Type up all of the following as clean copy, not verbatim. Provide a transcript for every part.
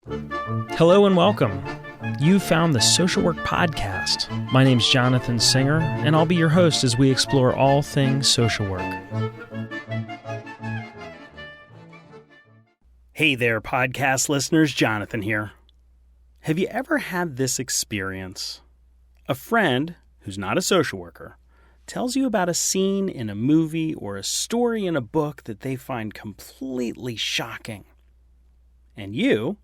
Hello and welcome. You found the Social Work Podcast. My name's Jonathan Singer, and I'll be your host as we explore all things social work. Hey there, podcast listeners. Jonathan here. Have you ever had this experience? A friend, who's not a social worker, tells you about a scene in a movie or a story in a book that they find completely shocking. And you,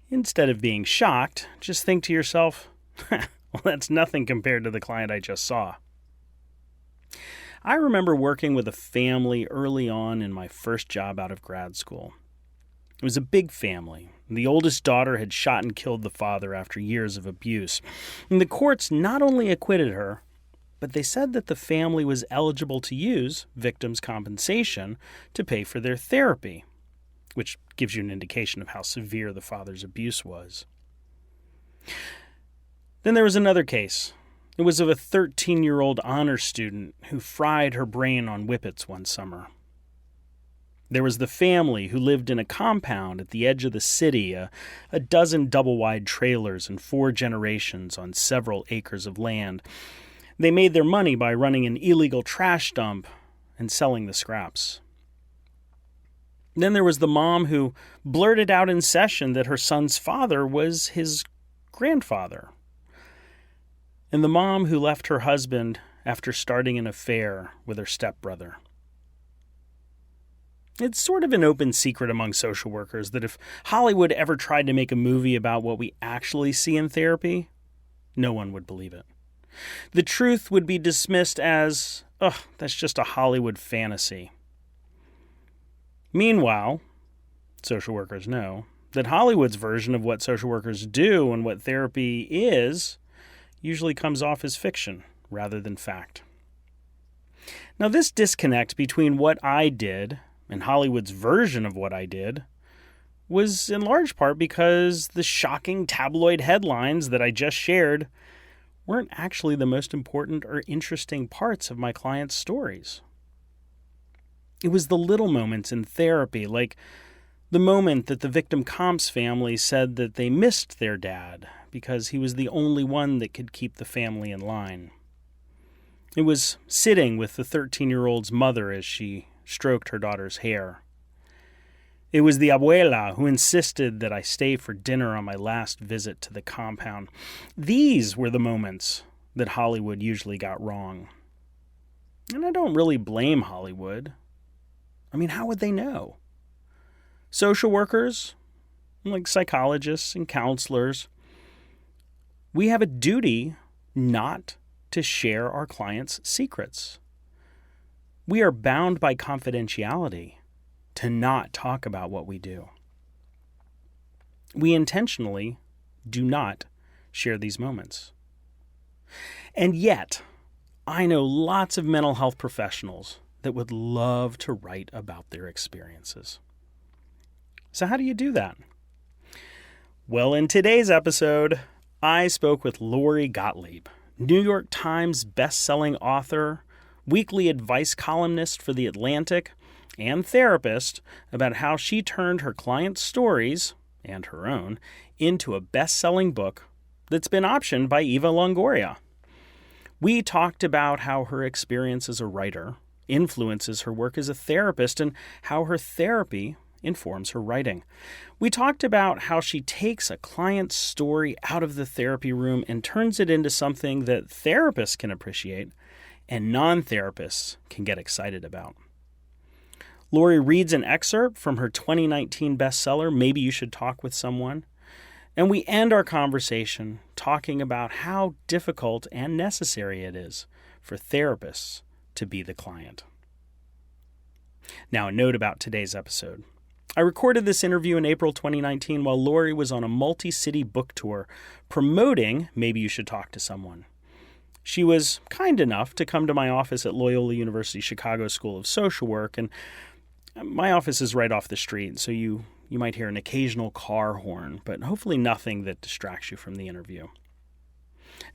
instead of being shocked, just think to yourself, well, that's nothing compared to the client I just saw. I remember working with a family early on in my first job out of grad school. It was a big family. The oldest daughter had shot and killed the father after years of abuse. And the courts not only acquitted her, but they said that the family was eligible to use victims' compensation to pay for their therapy, which gives you an indication of how severe the father's abuse was. Then there was another case. It was of a 13-year-old honor student who fried her brain on whippets one summer. There was the family who lived in a compound at the edge of the city, a dozen double-wide trailers and 4 generations on several acres of land. They made their money by running an illegal trash dump and selling the scraps. Then there was the mom who blurted out in session that her son's father was his grandfather. And the mom who left her husband after starting an affair with her stepbrother. It's sort of an open secret among social workers that if Hollywood ever tried to make a movie about what we actually see in therapy, no one would believe it. The truth would be dismissed as, that's just a Hollywood fantasy. Meanwhile, social workers know that Hollywood's version of what social workers do and what therapy is usually comes off as fiction rather than fact. Now, this disconnect between what I did and Hollywood's version of what I did was in large part because the shocking tabloid headlines that I just shared weren't actually the most important or interesting parts of my clients' stories. It was the little moments in therapy, like the moment that the victim comp's family said that they missed their dad because he was the only one that could keep the family in line. It was sitting with the 13-year-old's mother as she stroked her daughter's hair. It was the abuela who insisted that I stay for dinner on my last visit to the compound. These were the moments that Hollywood usually got wrong. And I don't really blame Hollywood. I mean, how would they know? Social workers, like psychologists and counselors, we have a duty not to share our clients' secrets. We are bound by confidentiality to not talk about what we do. We intentionally do not share these moments. And yet, I know lots of mental health professionals that would love to write about their experiences. So how do you do that? Well, in today's episode, I spoke with Lori Gottlieb, New York Times best-selling author, weekly advice columnist for The Atlantic, and therapist, about how she turned her clients' stories, and her own, into a best-selling book that's been optioned by Eva Longoria. We talked about how her experience as a writer influences her work as a therapist and how her therapy informs her writing. We talked about how she takes a client's story out of the therapy room and turns it into something that therapists can appreciate and non-therapists can get excited about. Lori reads an excerpt from her 2019 bestseller, Maybe You Should Talk with Someone, and we end our conversation talking about how difficult and necessary it is for therapists to be the client. Now, a note about today's episode. I recorded this interview in April 2019 while Lori was on a multi-city book tour promoting Maybe You Should Talk to Someone. She was kind enough to come to my office at Loyola University Chicago School of Social Work, and my office is right off the street, so you might hear an occasional car horn, but hopefully nothing that distracts you from the interview.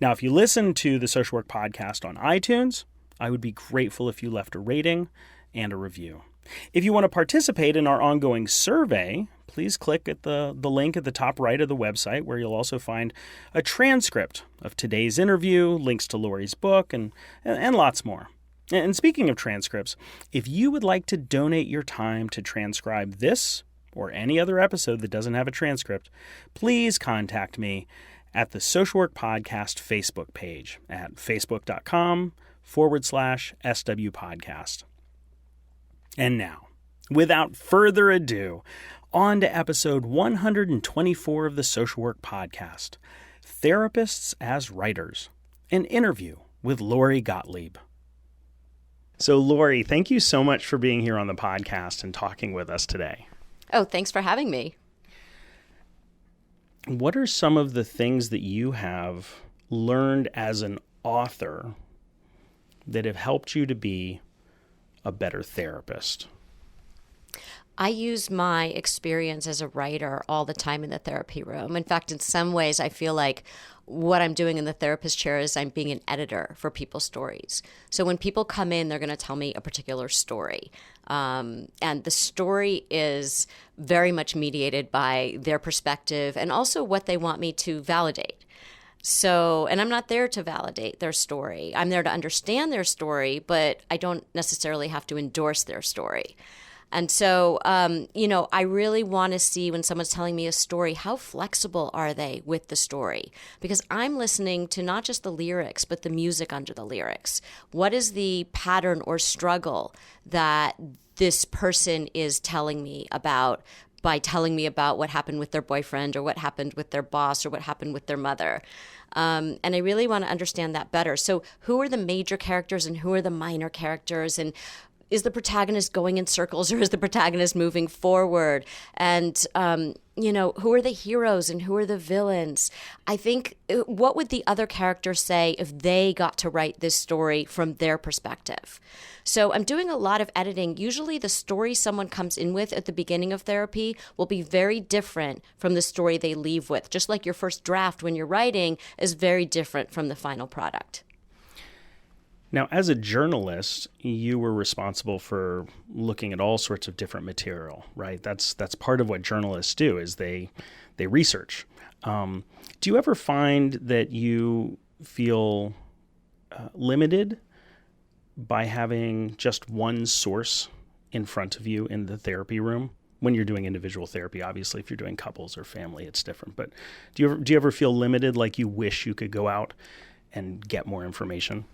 Now, if you listen to the Social Work Podcast on iTunes, I would be grateful if you left a rating and a review. If you want to participate in our ongoing survey, please click at the link at the top right of the website, where you'll also find a transcript of today's interview, links to Lori's book, and lots more. And speaking of transcripts, if you would like to donate your time to transcribe this or any other episode that doesn't have a transcript, please contact me at the Social Work Podcast Facebook page at facebook.com/SW Podcast. And now, without further ado, on to episode 124 of the Social Work Podcast, Therapists as Writers, an interview with Lori Gottlieb. So, Lori, thank you so much for being here on the podcast and talking with us today. Oh, thanks for having me. What are some of the things that you have learned as an author that have helped you to be a better therapist? I use my experience as a writer all the time in the therapy room. In fact, in some ways, I feel like what I'm doing in the therapist chair is I'm being an editor for people's stories. So when people come in, they're going to tell me a particular story. And the story is very much mediated by their perspective and also what they want me to validate. So, and I'm not there to validate their story. I'm there to understand their story, but I don't necessarily have to endorse their story. And so, I really want to see when someone's telling me a story, how flexible are they with the story? Because I'm listening to not just the lyrics, but the music under the lyrics. What is the pattern or struggle that this person is telling me about by telling me about what happened with their boyfriend or what happened with their boss or what happened with their mother? And I really want to understand that better. So who are the major characters and who are the minor characters? And is the protagonist going in circles or is the protagonist moving forward? And, who are the heroes and who are the villains? I think, what would the other character say if they got to write this story from their perspective? So I'm doing a lot of editing. Usually the story someone comes in with at the beginning of therapy will be very different from the story they leave with. Just like your first draft when you're writing is very different from the final product. Now, as a journalist, you were responsible for looking at all sorts of different material, right? That's part of what journalists do, is they research. Do you ever find that you feel limited by having just one source in front of you in the therapy room? When you're doing individual therapy, obviously, if you're doing couples or family, it's different. But do you ever feel limited, like you wish you could go out and get more information?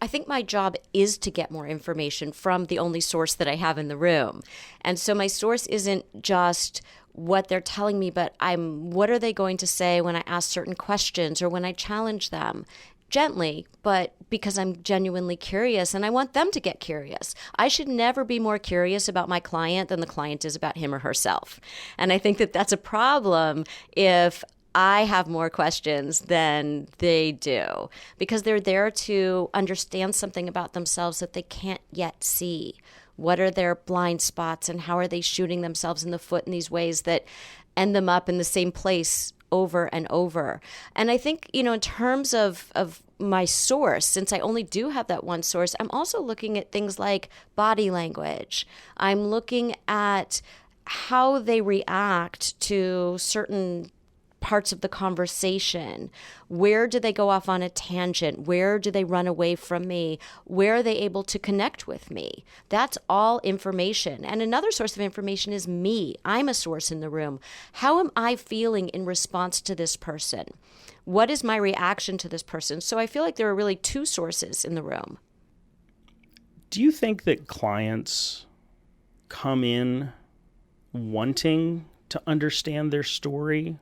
I think my job is to get more information from the only source that I have in the room. And so my source isn't just what they're telling me, but what are they going to say when I ask certain questions or when I challenge them? Gently, but because I'm genuinely curious and I want them to get curious. I should never be more curious about my client than the client is about him or herself. And I think that that's a problem if I have more questions than they do, because they're there to understand something about themselves that they can't yet see. What are their blind spots and how are they shooting themselves in the foot in these ways that end them up in the same place over and over? And I think, in terms of my source, since I only do have that one source, I'm also looking at things like body language. I'm looking at how they react to certain parts of the conversation. Where do they go off on a tangent? Where do they run away from me? Where are they able to connect with me? That's all information. And another source of information is me. I'm a source in the room. How am I feeling in response to this person? What is my reaction to this person? So I feel like there are really two sources in the room. Do you think that clients come in wanting to understand their story,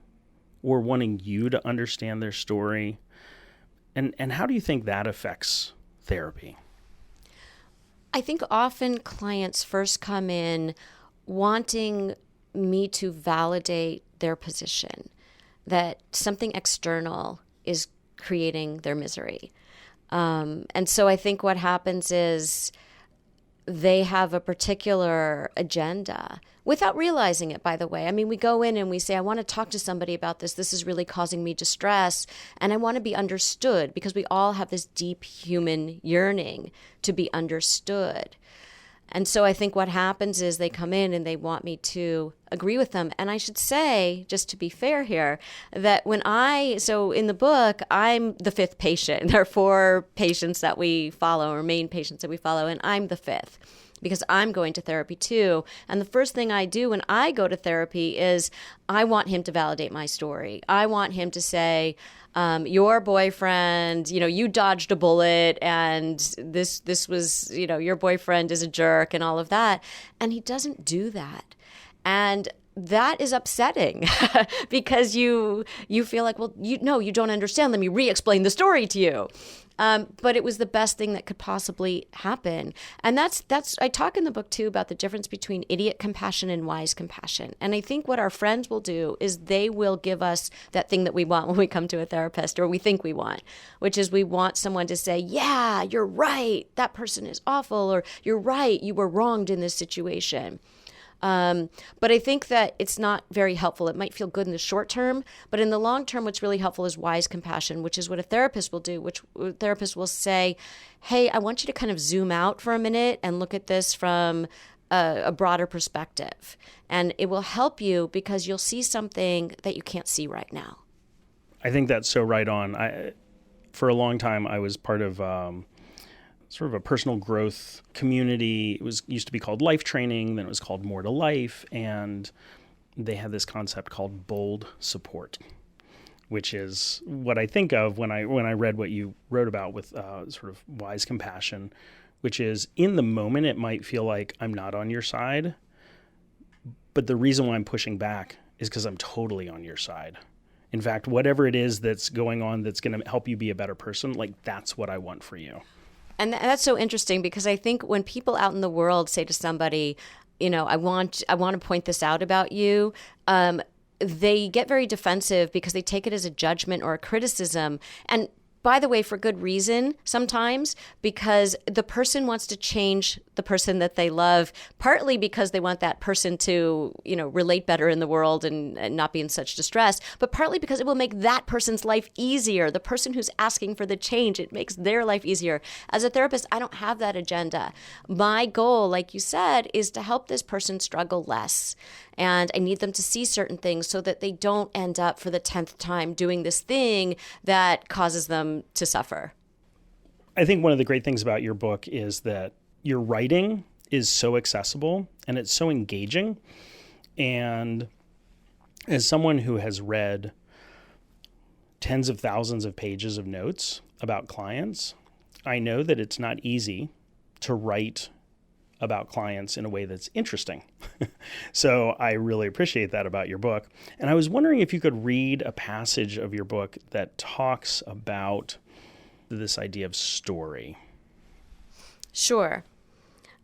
or wanting you to understand their story? And how do you think that affects therapy? I think often clients first come in wanting me to validate their position, that something external is creating their misery. And so I think what happens is they have a particular agenda without realizing it, by the way. I mean, we go in and we say, I want to talk to somebody about this. This is really causing me distress. And I want to be understood, because we all have this deep human yearning to be understood. And so I think what happens is they come in and they want me to agree with them. And I should say, just to be fair here, that so in the book, I'm the fifth patient. There are four patients that we follow, or main patients that we follow, and I'm the fifth, because I'm going to therapy too. And the first thing I do when I go to therapy is I want him to validate my story. I want him to say, your boyfriend, you dodged a bullet, and this was, your boyfriend is a jerk and all of that. And he doesn't do that. And that is upsetting because you feel like, well, you don't understand. Let me re-explain the story to you. But it was the best thing that could possibly happen. And that's I talk in the book too about the difference between idiot compassion and wise compassion. And I think what our friends will do is they will give us that thing that we want when we come to a therapist, or we think we want, which is we want someone to say, yeah, you're right, that person is awful, or you're right, you were wronged in this situation. But I think that it's not very helpful. It might feel good in the short term, but in the long term, what's really helpful is wise compassion, which is what a therapist will do, which a therapist will say, hey, I want you to kind of zoom out for a minute and look at this from a broader perspective. And it will help you because you'll see something that you can't see right now. I think that's so right on. For a long time, I was part of sort of a personal growth community. It used to be called Life Training, then it was called More to Life, and they had this concept called bold support, which is what I think of when I read what you wrote about with sort of wise compassion, which is in the moment it might feel like I'm not on your side, but the reason why I'm pushing back is because I'm totally on your side. In fact, whatever it is that's going on that's going to help you be a better person, like that's what I want for you. And that's so interesting because I think when people out in the world say to somebody, I want to point this out about you, they get very defensive because they take it as a judgment or a criticism. And by the way, for good reason sometimes, because the person wants to change the person that they love, partly because they want that person to, relate better in the world and not be in such distress, but partly because it will make that person's life easier. The person who's asking for the change, it makes their life easier. As a therapist, I don't have that agenda. My goal, like you said, is to help this person struggle less. And I need them to see certain things so that they don't end up for the 10th time doing this thing that causes them to suffer. I think one of the great things about your book is that your writing is so accessible and it's so engaging. And as someone who has read tens of thousands of pages of notes about clients, I know that it's not easy to write about clients in a way that's interesting. So I really appreciate that about your book. And I was wondering if you could read a passage of your book that talks about this idea of story. Sure.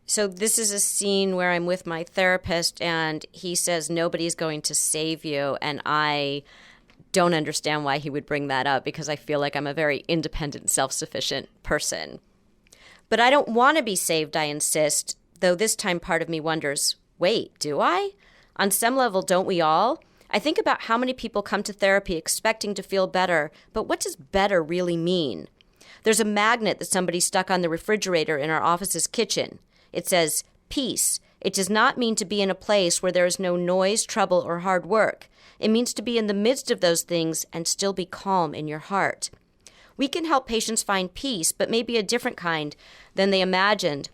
So this is a scene where I'm with my therapist and he says, nobody's going to save you. And I don't understand why he would bring that up because I feel like I'm a very independent, self-sufficient person. But I don't want to be saved, I insist, though this time part of me wonders, wait, do I? On some level, don't we all? I think about how many people come to therapy expecting to feel better, but what does better really mean? There's a magnet that somebody stuck on the refrigerator in our office's kitchen. It says, peace. It does not mean to be in a place where there is no noise, trouble, or hard work. It means to be in the midst of those things and still be calm in your heart. We can help patients find peace, but maybe a different kind than they imagined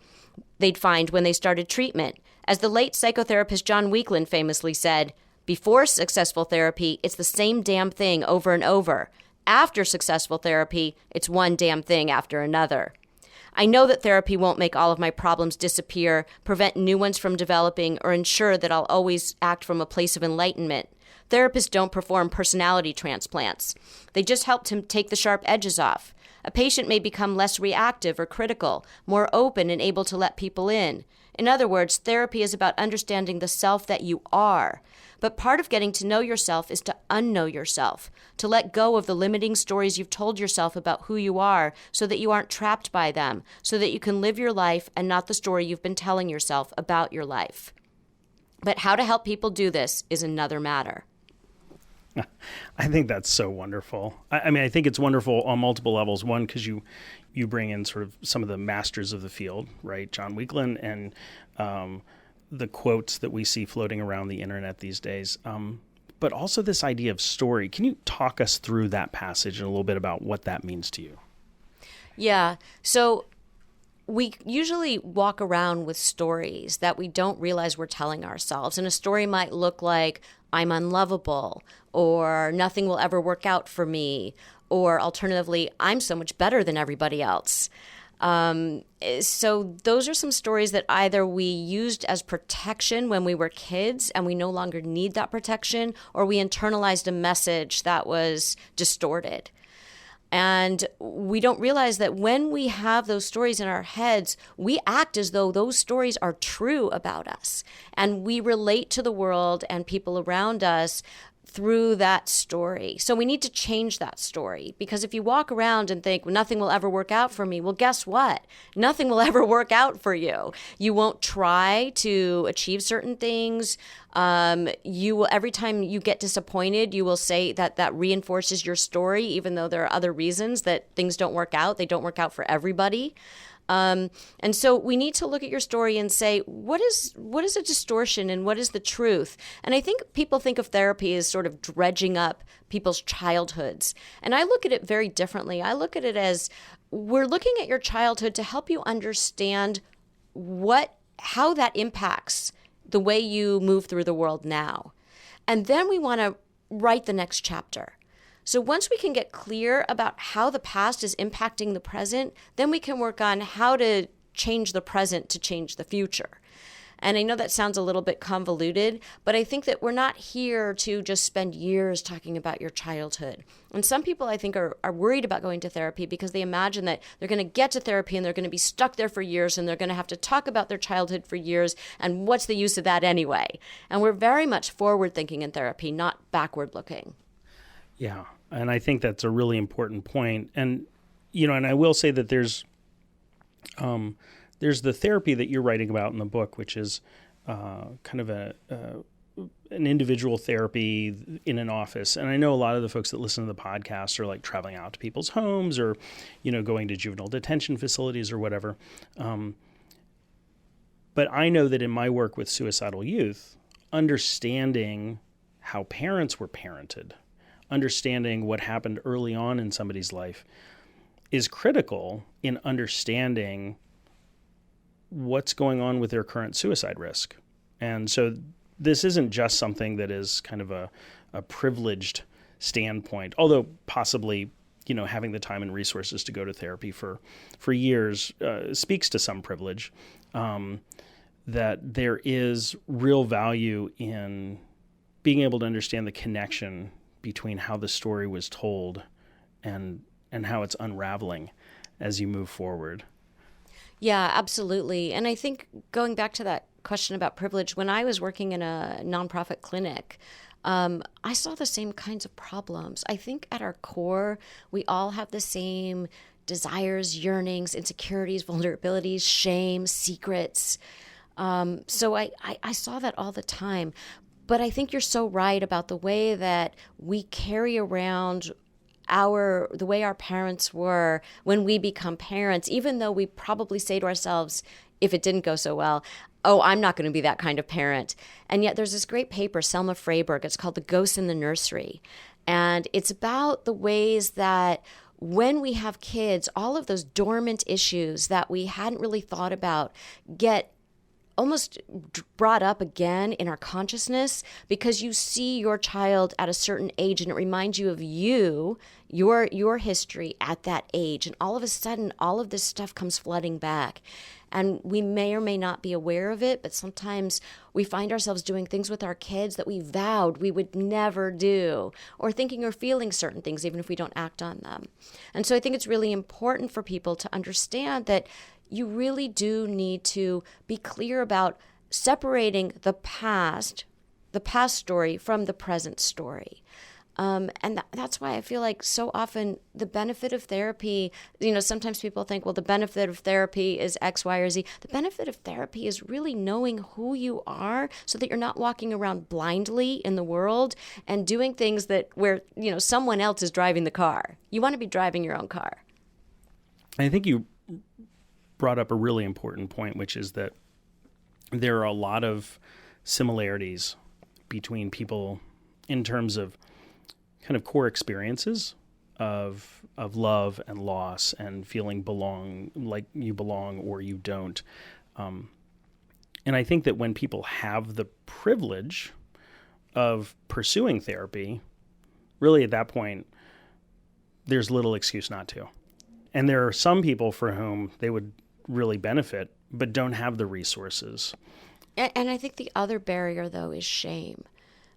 they'd find when they started treatment. As the late psychotherapist John Weakland famously said, before successful therapy, it's the same damn thing over and over. After successful therapy, it's one damn thing after another. I know that therapy won't make all of my problems disappear, prevent new ones from developing, or ensure that I'll always act from a place of enlightenment. Therapists don't perform personality transplants. They just help to take the sharp edges off. A patient may become less reactive or critical, more open and able to let people in. In other words, therapy is about understanding the self that you are. But part of getting to know yourself is to unknow yourself, to let go of the limiting stories you've told yourself about who you are so that you aren't trapped by them, so that you can live your life and not the story you've been telling yourself about your life. But how to help people do this is another matter. I think that's so wonderful. I mean, I think it's wonderful on multiple levels. One, because you bring in sort of some of the masters of the field, right? John Weekland and the quotes that we see floating around the internet these days. But also this idea of story. Can you talk us through that passage and a little bit about what that means to you? Yeah. So we usually walk around with stories that we don't realize we're telling ourselves. And a story might look like, I'm unlovable, or nothing will ever work out for me, or alternatively, I'm so much better than everybody else. So those are some stories that either we used as protection when we were kids and we no longer need that protection, or we internalized a message that was distorted. And we don't realize that when we have those stories in our heads, we act as though those stories are true about us. And we relate to the world and people around us through that story. So we need to change that story, because if you walk around and think, well, nothing will ever work out for me, well, guess what? Nothing will ever work out for you. You won't try to achieve certain things. You will, every time you get disappointed, you will say that reinforces your story, even though there are other reasons that things don't work out. They don't work out for everybody. And so we need to look at your story and say, what is a distortion and what is the truth? And I think people think of therapy as sort of dredging up people's childhoods. And I look at it very differently. I look at it as, we're looking at your childhood to help you understand how that impacts the way you move through the world now. And then we want to write the next chapter. So once we can get clear about how the past is impacting the present, then we can work on how to change the present to change the future. And I know that sounds a little bit convoluted, but I think that we're not here to just spend years talking about your childhood. And some people, I think, are worried about going to therapy because they imagine that they're going to get to therapy and they're going to be stuck there for years and they're going to have to talk about their childhood for years. And what's the use of that anyway? And we're very much forward thinking in therapy, not backward looking. Yeah. And I think that's a really important point. And, and I will say that there's the therapy that you're writing about in the book, which is kind of an individual therapy in an office. And I know a lot of the folks that listen to the podcast are like traveling out to people's homes or, going to juvenile detention facilities or whatever. But I know that in my work with suicidal youth, understanding how parents were parented, understanding what happened early on in somebody's life is critical in understanding what's going on with their current suicide risk. And so this isn't just something that is kind of a privileged standpoint, although possibly, having the time and resources to go to therapy for years speaks to some privilege, that there is real value in being able to understand the connection between how the story was told and how it's unraveling as you move forward. Yeah, absolutely. And I think going back to that question about privilege, when I was working in a nonprofit clinic, I saw the same kinds of problems. I think at our core, we all have the same desires, yearnings, insecurities, vulnerabilities, shame, secrets. So I saw that all the time. But I think you're so right about the way that we carry around the way our parents were when we become parents, even though we probably say to ourselves, if it didn't go so well, oh, I'm not going to be that kind of parent. And yet there's this great paper, Selma Freyberg, it's called The Ghosts in the Nursery. And it's about the ways that when we have kids, all of those dormant issues that we hadn't really thought about get almost brought up again in our consciousness because you see your child at a certain age and it reminds you of your history at that age. And all of a sudden, all of this stuff comes flooding back. And we may or may not be aware of it, but sometimes we find ourselves doing things with our kids that we vowed we would never do, or thinking or feeling certain things, even if we don't act on them. And so I think it's really important for people to understand that you really do need to be clear about separating the past story from the present story. And that's why I feel like so often the benefit of therapy, sometimes people think, well, the benefit of therapy is X, Y, or Z. The benefit of therapy is really knowing who you are so that you're not walking around blindly in the world and doing things where someone else is driving the car. You want to be driving your own car. I think you brought up a really important point, which is that there are a lot of similarities between people in terms of kind of core experiences of love and loss and feeling like you belong or you don't. And I think that when people have the privilege of pursuing therapy, really at that point, there's little excuse not to. And there are some people for whom they would really benefit, but don't have the resources. And I think the other barrier, though, is shame.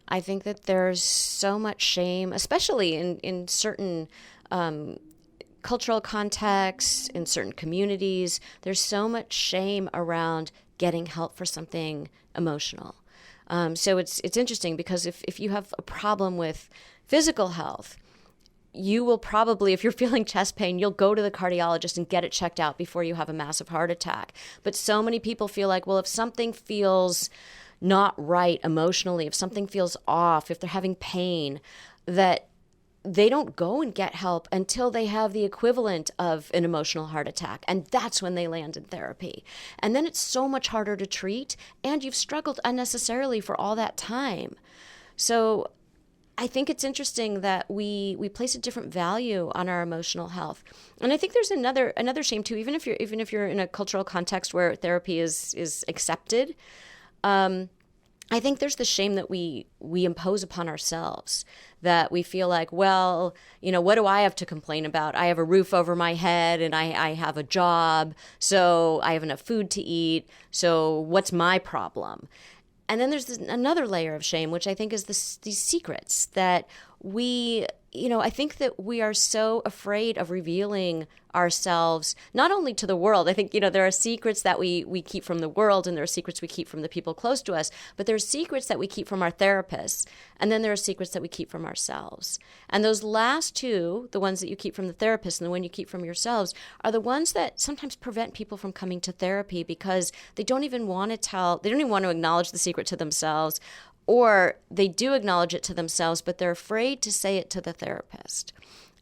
I think that there's so much shame, especially in certain cultural contexts, in certain communities. There's so much shame around getting help for something emotional. So it's interesting because if you have a problem with physical health, you will probably, if you're feeling chest pain, you'll go to the cardiologist and get it checked out before you have a massive heart attack. But so many people feel like, well, if something feels not right emotionally, if something feels off, if they're having pain, that they don't go and get help until they have the equivalent of an emotional heart attack. And that's when they land in therapy. And then it's so much harder to treat, and you've struggled unnecessarily for all that time. So I think it's interesting that we place a different value on our emotional health. And I think there's another shame too, even if you're in a cultural context where therapy is accepted. I think there's the shame that we impose upon ourselves, that we feel like, well, what do I have to complain about? I have a roof over my head and I have a job, so I have enough food to eat. So what's my problem? And then there's another layer of shame, which I think is these secrets that I think that we are so afraid of revealing ourselves, not only to the world. I think, there are secrets that we keep from the world, and there are secrets we keep from the people close to us, but there are secrets that we keep from our therapists, and then there are secrets that we keep from ourselves. And those last two, the ones that you keep from the therapist and the one you keep from yourselves, are the ones that sometimes prevent people from coming to therapy because they don't even want to acknowledge the secret to themselves, or they do acknowledge it to themselves, but they're afraid to say it to the therapist.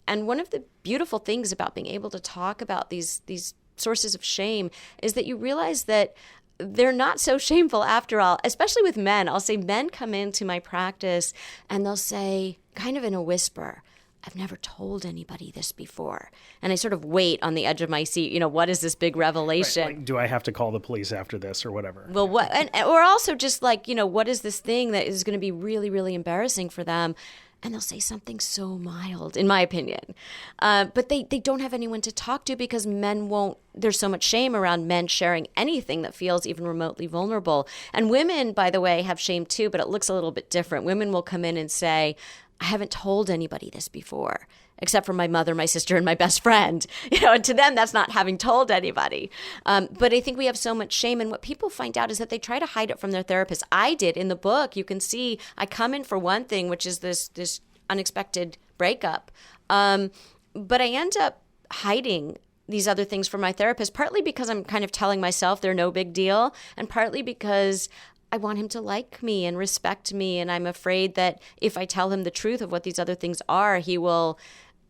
And one of the beautiful things about being able to talk about these sources of shame is that you realize that they're not so shameful after all, especially with men. I'll say men come into my practice and they'll say, kind of in a whisper, I've never told anybody this before. And I sort of wait on the edge of my seat, what is this big revelation? Right, like, do I have to call the police after this or whatever? Well, what, or also just like, what is this thing that is going to be really, really embarrassing for them? And they'll say something so mild, in my opinion. But they don't have anyone to talk to because men won't, there's so much shame around men sharing anything that feels even remotely vulnerable. And women, by the way, have shame too, but it looks a little bit different. Women will come in and say, I haven't told anybody this before, except for my mother, my sister, and my best friend. And to them, that's not having told anybody. But I think we have so much shame. And what people find out is that they try to hide it from their therapist. I did in the book. You can see I come in for one thing, which is this unexpected breakup. But I end up hiding these other things from my therapist, partly because I'm kind of telling myself they're no big deal, and partly because I want him to like me and respect me. And I'm afraid that if I tell him the truth of what these other things are, he will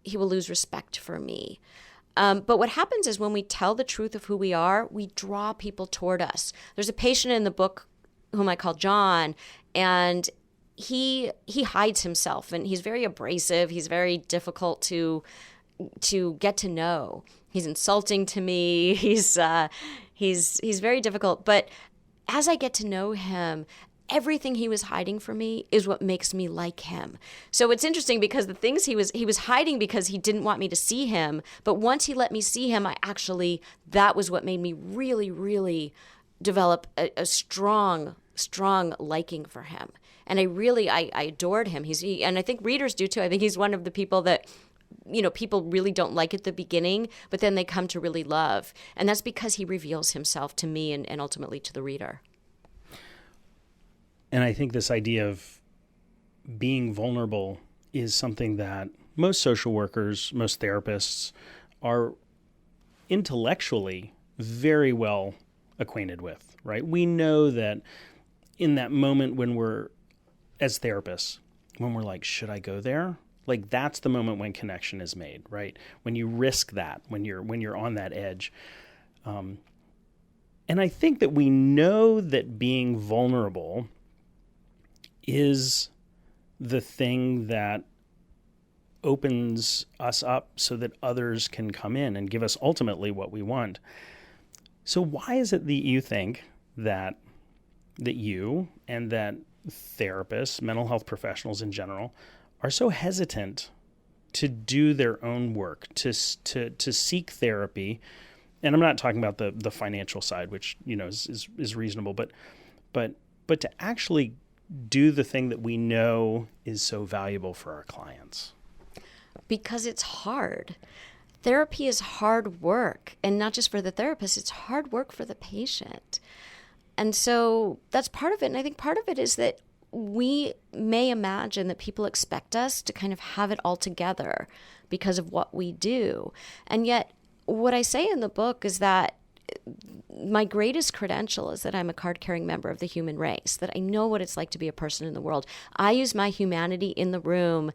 lose respect for me. But what happens is when we tell the truth of who we are, we draw people toward us. There's a patient in the book whom I call John, and he hides himself, and he's very abrasive. He's very difficult to get to know. He's insulting to me. He's very difficult. But as I get to know him, everything he was hiding from me is what makes me like him. So it's interesting because the things he was hiding because he didn't want me to see him. But once he let me see him, that was what made me really, really develop a strong liking for him. And I adored him. And I think readers do too. I think he's one of the people that, people really don't like at the beginning, but then they come to really love. And that's because he reveals himself to me and ultimately to the reader. And I think this idea of being vulnerable is something that most social workers, most therapists are intellectually very well acquainted with, right? We know that in that moment when we're, as therapists, when we're like, should I go there? Like, that's the moment when connection is made, right? When you risk that, when you're on that edge. And I think that we know that being vulnerable is the thing that opens us up so that others can come in and give us ultimately what we want. So why is it that you think that you and that therapists, mental health professionals in general, are so hesitant to do their own work, to seek therapy? And I'm not talking about the financial side, which is reasonable, but to actually do the thing that we know is so valuable for our clients. Because it's hard. Therapy is hard work, and not just for the therapist, it's hard work for the patient. And so that's part of it. And I think part of it is that we may imagine that people expect us to kind of have it all together because of what we do. And yet, what I say in the book is that my greatest credential is that I'm a card-carrying member of the human race, that I know what it's like to be a person in the world. I use my humanity in the room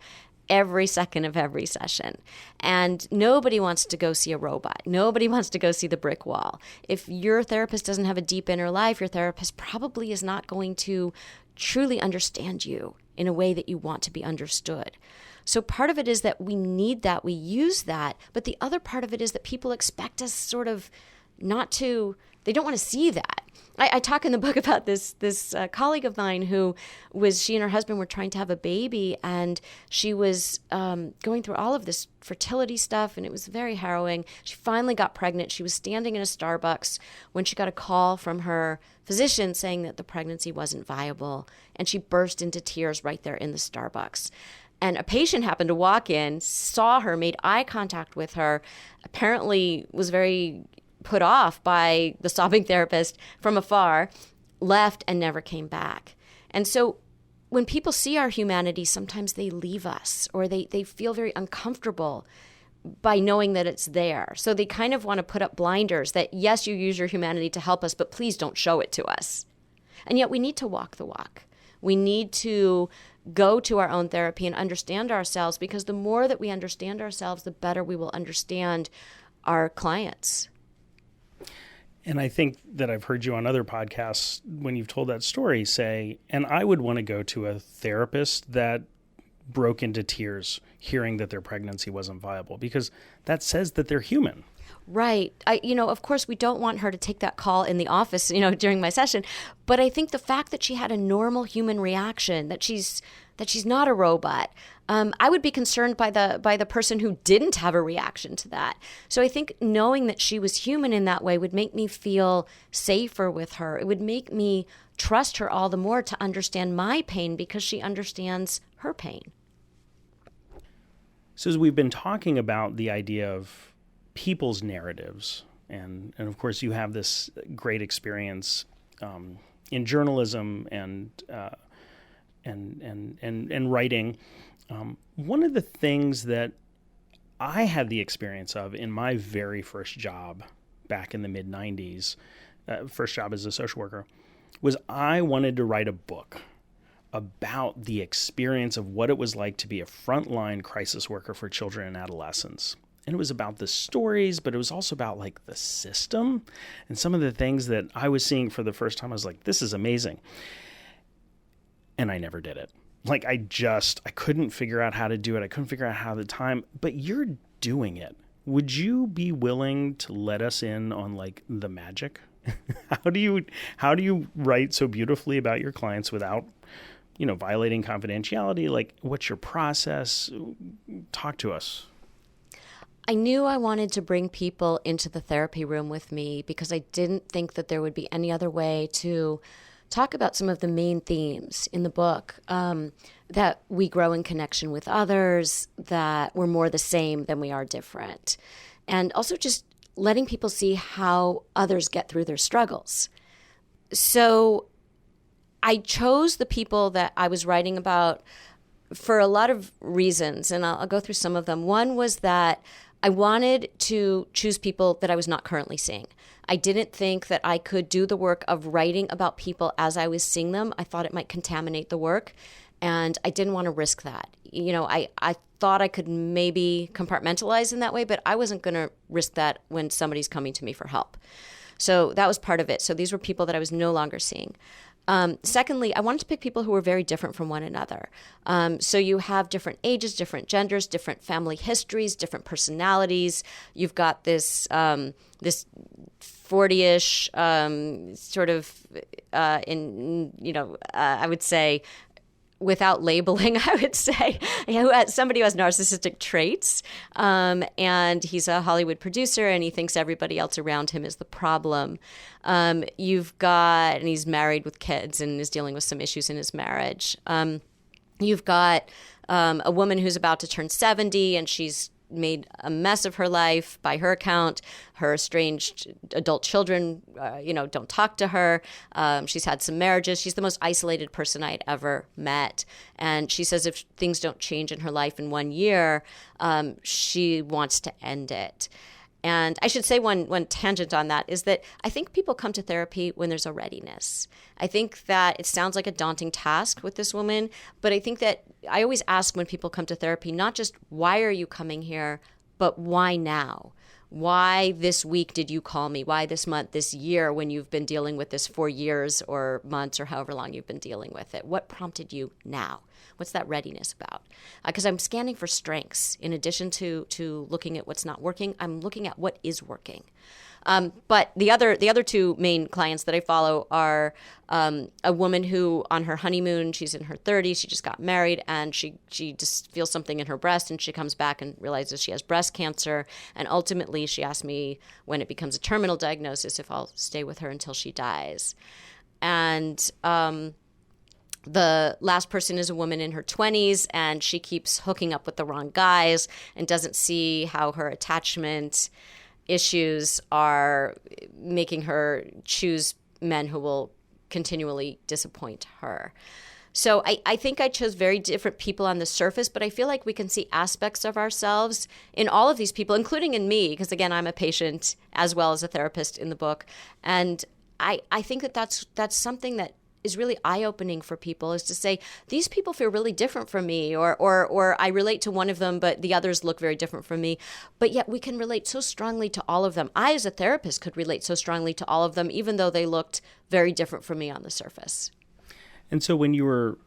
every second of every session. And nobody wants to go see a robot. Nobody wants to go see the brick wall. If your therapist doesn't have a deep inner life, your therapist probably is not going to truly understand you in a way that you want to be understood. So part of it is that we need that, we use that, but the other part of it is that people expect us sort of not to, they don't want to see that. I talk in the book about this colleague of mine she and her husband were trying to have a baby, and she was going through all of this fertility stuff, and it was very harrowing. She finally got pregnant. She was standing in a Starbucks when she got a call from her physician saying that the pregnancy wasn't viable, and she burst into tears right there in the Starbucks. And a patient happened to walk in, saw her, made eye contact with her, apparently was very put off by the sobbing therapist from afar, left and never came back. And so when people see our humanity, sometimes they leave us, or they feel very uncomfortable by knowing that it's there. So they kind of want to put up blinders that, yes, you use your humanity to help us, but please don't show it to us. And yet we need to walk the walk. We need to go to our own therapy and understand ourselves, because the more that we understand ourselves, the better we will understand our clients. And I think that I've heard you on other podcasts when you've told that story say, and I would want to go to a therapist that broke into tears hearing that their pregnancy wasn't viable, because that says that they're human. Right. Of course, we don't want her to take that call in the office, during my session. But I think the fact that she had a normal human reaction, that she's not a robot, I would be concerned by the person who didn't have a reaction to that. So I think knowing that she was human in that way would make me feel safer with her. It would make me trust her all the more to understand my pain, because she understands her pain. So as we've been talking about the idea of people's narratives, and of course you have this great experience in journalism and writing. One of the things that I had the experience of in my very first job back in the mid-90s, first job as a social worker, was I wanted to write a book about the experience of what it was like to be a frontline crisis worker for children and adolescents. And it was about the stories, but it was also about like the system and some of the things that I was seeing for the first time. I was like, this is amazing. And I never did it. Like I couldn't figure out how to do it. I couldn't figure out how the time, but you're doing it. Would you be willing to let us in on like the magic? How do you write so beautifully about your clients without, violating confidentiality? Like, what's your process? Talk to us. I knew I wanted to bring people into the therapy room with me because I didn't think that there would be any other way to talk about some of the main themes in the book, that we grow in connection with others, that we're more the same than we are different, and also just letting people see how others get through their struggles. So I chose the people that I was writing about for a lot of reasons, and I'll go through some of them. One was that I wanted to choose people that I was not currently seeing. I didn't think that I could do the work of writing about people as I was seeing them. I thought it might contaminate the work, and I didn't want to risk that. I thought I could maybe compartmentalize in that way, but I wasn't going to risk that when somebody's coming to me for help. So that was part of it. So these were people that I was no longer seeing. Secondly, I wanted to pick people who were very different from one another. So you have different ages, different genders, different family histories, different personalities. You've got this 40-ish sort of I would say, without labeling, I would say, somebody who has narcissistic traits, and he's a Hollywood producer, and he thinks everybody else around him is the problem. And he's married with kids and is dealing with some issues in his marriage. You've got a woman who's about to turn 70, and she's made a mess of her life by her account. Her estranged adult children, don't talk to her. She's had some marriages. She's the most isolated person I'd ever met. And she says if things don't change in her life in 1 year, she wants to end it. And I should say one tangent on that is that I think people come to therapy when there's a readiness. I think that it sounds like a daunting task with this woman, but I think that I always ask when people come to therapy, not just why are you coming here, but why now? Why this week did you call me? Why this month, this year, when you've been dealing with this for years or months or however long you've been dealing with it? What prompted you now? What's that readiness about? Because I'm scanning for strengths. In addition to looking at what's not working, I'm looking at what is working. But the other two main clients that I follow are a woman who, on her honeymoon, she's in her 30s, she just got married, and she just feels something in her breast, and she comes back and realizes she has breast cancer. And ultimately, she asked me when it becomes a terminal diagnosis if I'll stay with her until she dies. And the last person is a woman in her 20s, and she keeps hooking up with the wrong guys and doesn't see how her attachment issues are making her choose men who will continually disappoint her. So I think I chose very different people on the surface, but I feel like we can see aspects of ourselves in all of these people, including in me, because again, I'm a patient as well as a therapist in the book. And I think that's something that is really eye-opening for people, is to say, these people feel really different from me, or I relate to one of them, but the others look very different from me. But yet we can relate so strongly to all of them. I, as a therapist, could relate so strongly to all of them, even though they looked very different from me on the surface. And so when you were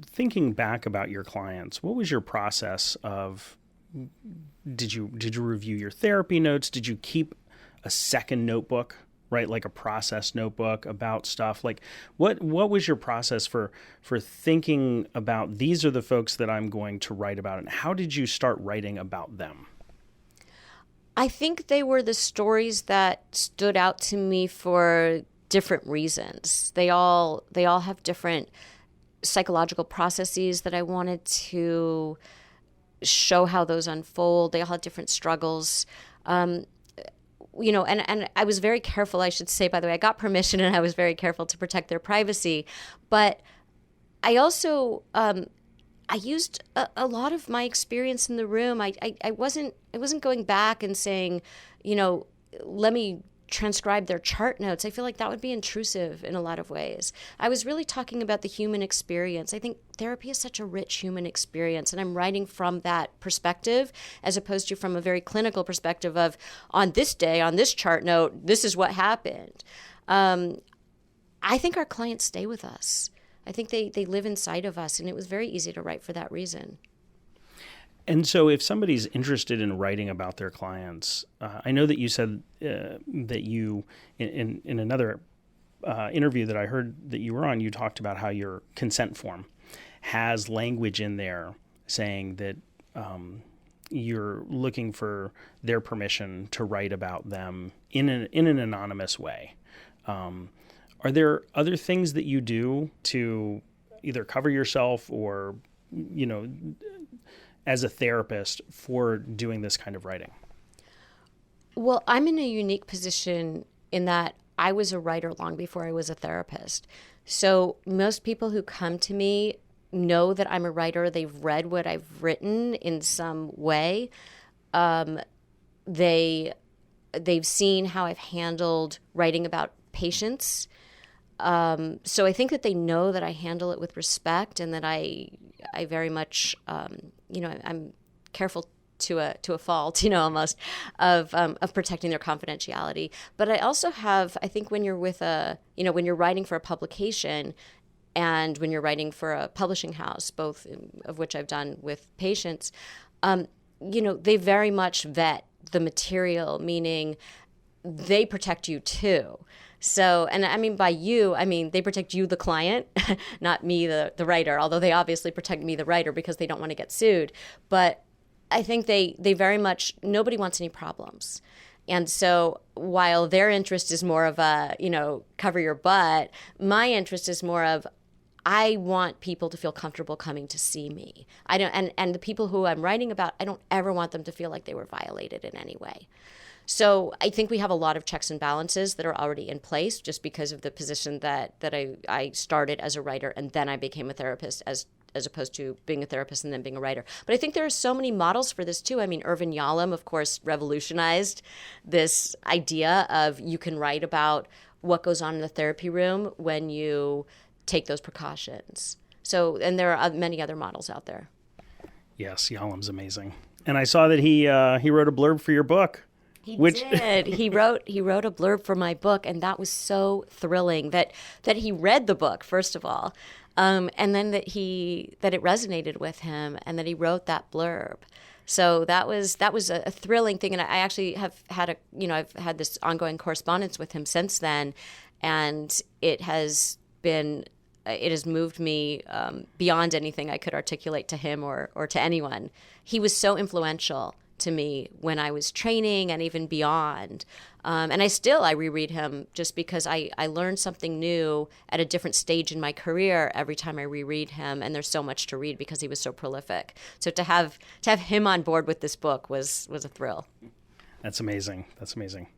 thinking back about your clients, what was your process of, did you review your therapy notes? Did you keep a second notebook, right? Like a process notebook about stuff? Like what was your process for thinking about, these are the folks that I'm going to write about, and how did you start writing about them? I think they were the stories that stood out to me for different reasons. They all have different psychological processes that I wanted to show how those unfold. They all had different struggles. And I was very careful, I should say, by the way, I got permission and I was very careful to protect their privacy. But I also, I used a lot of my experience in the room. I wasn't going back and saying, let me transcribe their chart notes. I feel like that would be intrusive in a lot of ways. I was really talking about the human experience. I think therapy is such a rich human experience, and I'm writing from that perspective as opposed to from a very clinical perspective of, on this day, on this chart note, this is what happened. I think our clients stay with us. I think they live inside of us, and it was very easy to write for that reason. And so if somebody's interested in writing about their clients, I know that you said that you, in another interview that I heard that you were on, you talked about how your consent form has language in there saying that you're looking for their permission to write about them in an anonymous way. Are there other things that you do to either cover yourself or, as a therapist for doing this kind of writing? Well, I'm in a unique position in that I was a writer long before I was a therapist. So most people who come to me know that I'm a writer. They've read what I've written in some way. They've seen how I've handled writing about patients. So I think that they know that I handle it with respect, and that I very much, I'm careful to a fault, almost of protecting their confidentiality. But I also have, I think when you're when you're writing for a publication and when you're writing for a publishing house, both of which I've done with patients, they very much vet the material, meaning they protect you too. So, and I mean by you, I mean they protect you, the client, not me, the writer, although they obviously protect me, the writer, because they don't want to get sued. But I think they very much, nobody wants any problems. And so while their interest is more of a, cover your butt, my interest is more of, I want people to feel comfortable coming to see me. I don't, and the people who I'm writing about, I don't ever want them to feel like they were violated in any way. So I think we have a lot of checks and balances that are already in place, just because of the position that I started as a writer and then I became a therapist, as opposed to being a therapist and then being a writer. But I think there are so many models for this too. I mean, Irvin Yalom, of course, revolutionized this idea of you can write about what goes on in the therapy room when you take those precautions. So, and there are many other models out there. Yes, Yalom's amazing. And I saw that he wrote a blurb for your book. He did. He wrote a blurb for my book, and that was so thrilling that he read the book, first of all, and then that it resonated with him, and that he wrote that blurb. So that was a thrilling thing, and I actually have had I've had this ongoing correspondence with him since then, and it has moved me beyond anything I could articulate to him or to anyone. He was so influential to me when I was training and even beyond. And I reread him just because I learned something new at a different stage in my career every time I reread him. And there's so much to read because he was so prolific. So to have him on board with this book was a thrill. That's amazing. That's amazing.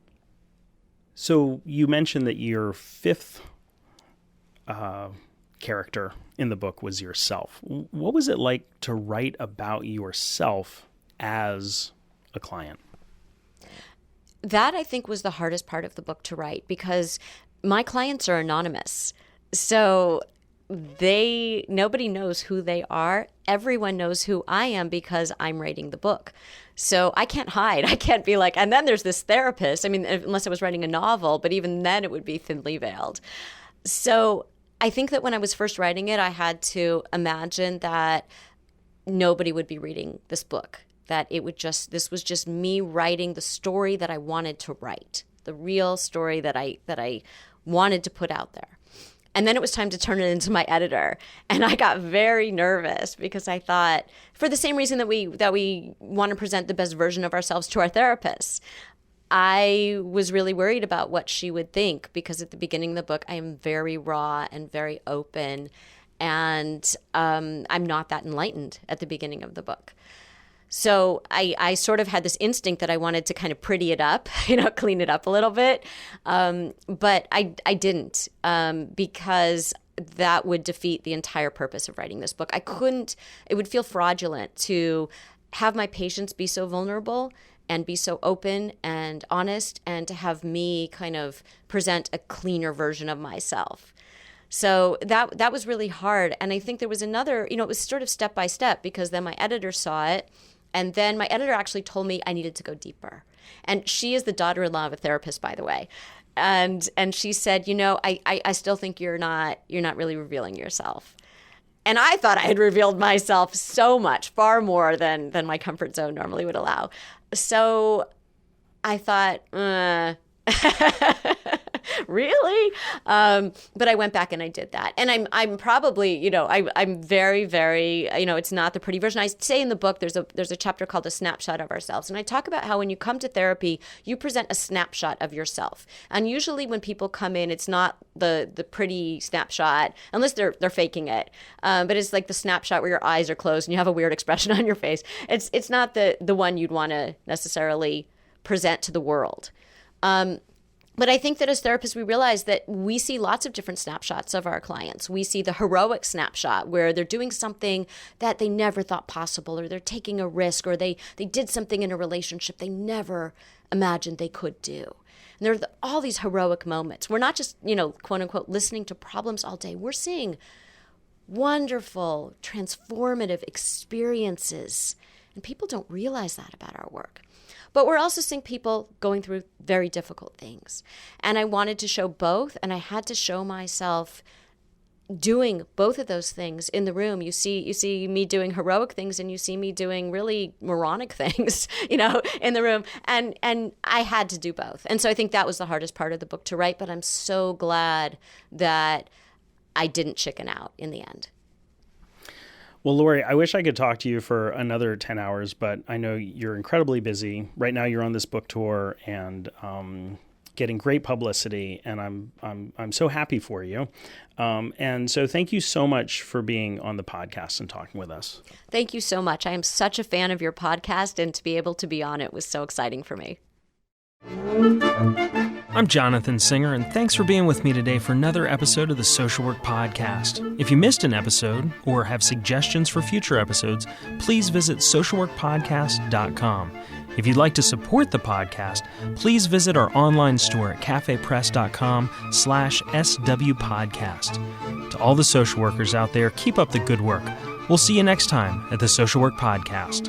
So you mentioned that your fifth character in the book was yourself. What was it like to write about yourself as a client? That, I think, was the hardest part of the book to write, because my clients are anonymous. So nobody knows who they are. Everyone knows who I am because I'm writing the book. So I can't hide. I can't be like, and then there's this therapist. I mean, unless I was writing a novel, but even then it would be thinly veiled. So I think that when I was first writing it, I had to imagine that nobody would be reading this book. That this was just me writing the story that I wanted to write, the real story that I wanted to put out there. And then it was time to turn it into my editor, and I got very nervous because I thought, for the same reason that we want to present the best version of ourselves to our therapists, I was really worried about what she would think, because at the beginning of the book I am very raw and very open, and I'm not that enlightened at the beginning of the book. So I sort of had this instinct that I wanted to kind of pretty it up, clean it up a little bit. But I didn't, because that would defeat the entire purpose of writing this book. It would feel fraudulent to have my patients be so vulnerable and be so open and honest, and to have me kind of present a cleaner version of myself. So that was really hard. And I think there was another, it was sort of step by step, because then my editor saw it. And then my editor actually told me I needed to go deeper. And she is the daughter-in-law of a therapist, by the way. And she said, I still think you're not really revealing yourself. And I thought I had revealed myself so much, far more than my comfort zone normally would allow. So I thought, really? But I went back and I did that. And I'm probably, I'm very, very, it's not the pretty version. I say in the book, there's a chapter called A Snapshot of Ourselves. And I talk about how when you come to therapy, you present a snapshot of yourself. And usually when people come in, it's not the pretty snapshot, unless they're faking it. But it's like the snapshot where your eyes are closed and you have a weird expression on your face. It's not the one you'd want to necessarily present to the world. But I think that as therapists, we realize that we see lots of different snapshots of our clients. We see the heroic snapshot where they're doing something that they never thought possible, or they're taking a risk, or they did something in a relationship they never imagined they could do. And there are all these heroic moments. We're not just, quote unquote, listening to problems all day. We're seeing wonderful, transformative experiences. And people don't realize that about our work. But we're also seeing people going through very difficult things. And I wanted to show both, and I had to show myself doing both of those things in the room. You see me doing heroic things, and you see me doing really moronic things, in the room. And I had to do both. And so I think that was the hardest part of the book to write, but I'm so glad that I didn't chicken out in the end. Well, Lori, I wish I could talk to you for another 10 hours, but I know you're incredibly busy. Right now you're on this book tour and getting great publicity, and I'm so happy for you. And so thank you so much for being on the podcast and talking with us. Thank you so much. I am such a fan of your podcast, and to be able to be on it was so exciting for me. I'm Jonathan Singer, and thanks for being with me today for another episode of the Social Work Podcast. If you missed an episode or have suggestions for future episodes, please visit socialworkpodcast.com. If you'd like to support the podcast, please visit our online store at cafepress.com/swpodcast. To all the social workers out there, keep up the good work. We'll see you next time at the Social Work Podcast.